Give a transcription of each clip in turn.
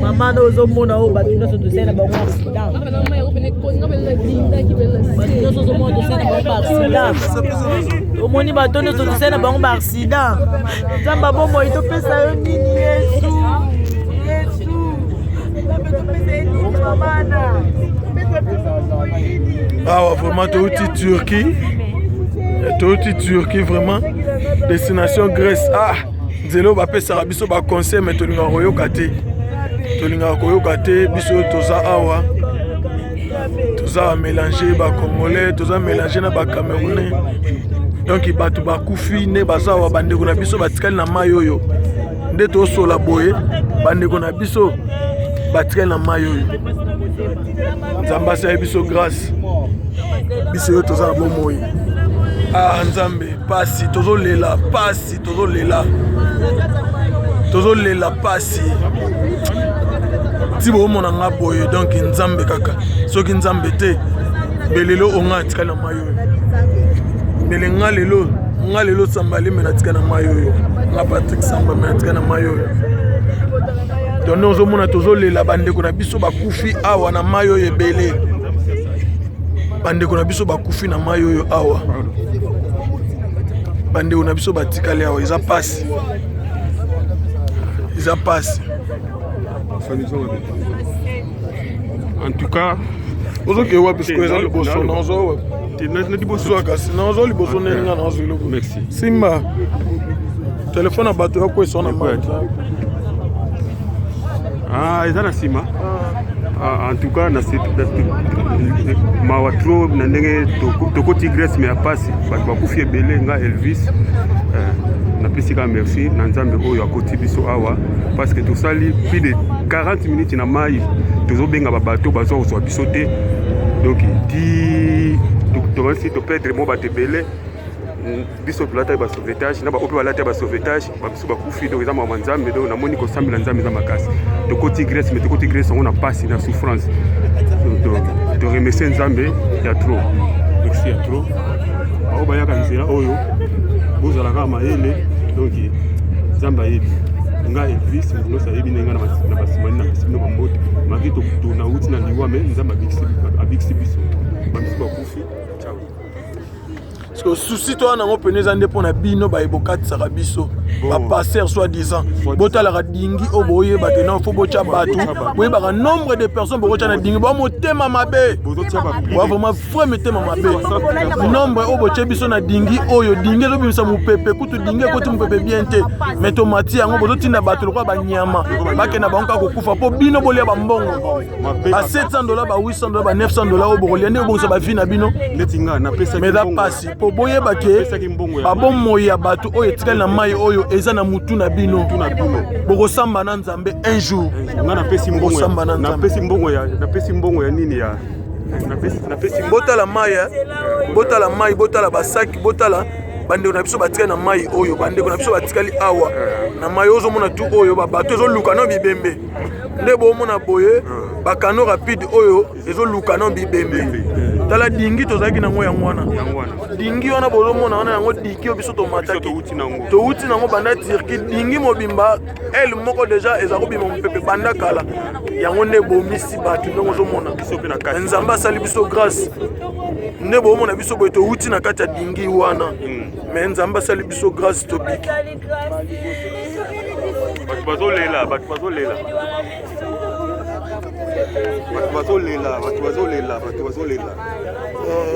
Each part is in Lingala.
Maman ozo mona o batuna so dosena ba ngwa accident. Batuna so mona dosena ba accident. Omoni batuna so dosena ba ngwa accident. Zamba bomo ito pesa yo nini Yesu. Ah ouais, vraiment Turquie vraiment destination Grèce. Ah Zelo ba pesa biso ba conseil mais tolinga koyoka te biso toza awa toza mélanger ba congolais toza mélanger na ba camerounais donc batu bakufi ne baza wa bandeko na biso batikali na mai oyo nde tosola boye bandeko na biso batikali na mai oyo nzambe asali biso grâce biso yo toza na bomoi. Ah nzambe pasi tozolela pasi ti bomona nga boye donc nzambe kaka soki nzambe te belelo onga atikali na mai oyo mele nga lelo sambali me natikali na mai oyo nga Patrick Samba me natikali na mai oyo donc ozomona tozolela bandeko na biso bakufi awa na mai oyo ebele bandeko na biso bakufi na mai oyo awa bandeko na biso batikali awa eza pasi en tout cas ozoke wapi siko eza liboso nazo nazo liboso neninga nazo iloko merci simba telefone ya bato yakwesa na mai eza na nsima en tout cas mawa tro na ndenge tokoti Grèce me ya pasi bato bakufi ebele nga Elvis napesi ka merci na nzambe oyo akoti biso awa parce que tosali plus de 40 minutes na mai tozobenga babato bazwa kozwa biso te donc di tokanisi toperdre mo bato ebele biso tolata ba sauvetage na ba ope balata ba sauvetage biso bakufi donc eza mawa nzambe donc namoni kosambela nzambe eza makasi tokoti Grèce mais tokoti Grèce yango na pasi na souffrance to remercier nzambe ya trop merci ya trop bao bayaka nzela oyo bozalaka mayele donc nzambe ayebi nga Elvis nyonso ayebi nenga na basimani na pesi bino bambote maki tonauti na liwa me nzambe abikisi biso bamiso bakufi ciao. Parce que souci toi nango peneza nde pona bino ba ebokatisa biso ba passer soi disant botala ka dingi oboye batena fo bocha batu boye ba nombre de personnes bocha na dingi ba motema mabe wa vraiment frère metema mabe nombre oboche biso na dingi oyo dingi zo bimisa mupepe kutu dingi ko tu mupepe bien te mais tomati yango bozotinda batu lokwa ba nyama bakena banka kokufa po bino bolia ba mbongo ba $700 ba $800 ba $900 obokolia nde obongisa ba vie na bino netinga na pesa mais da pasi po boye bake babomoyi ya bato oyo etikali na mai oyo eza na mutu na bino bokosamba na nzambe un jour nga napesi mbongo ya nini ya napesi botala mai botala basaki botala bandeko na biso batikali na mai oyo bandeko na biso batikali awa na mai ozomona tu oyo babato ezoluka na bibembe nde bomona boye bakano rapide oyo ezoluka na bibembe tala dingi tozalaki nango yango wana dingi wana bozomona wana yango dingi oyo biso tomataki touti nango banda Turquie dingi mobimba ele moko deja eza kobima mopepe banda kala yango nde bomisi bato ndenge ozomona nzambe asali biso grâce nde bomona biso boye touti na kati ya dingi wana mais nzambe asali biso grâce tobiki bato bazolela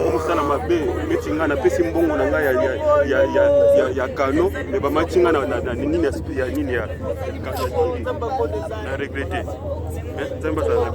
omusana mabe neti nga napesi mbongo na ngai ya kano me bamati nga na nini ya regrete nzambe azala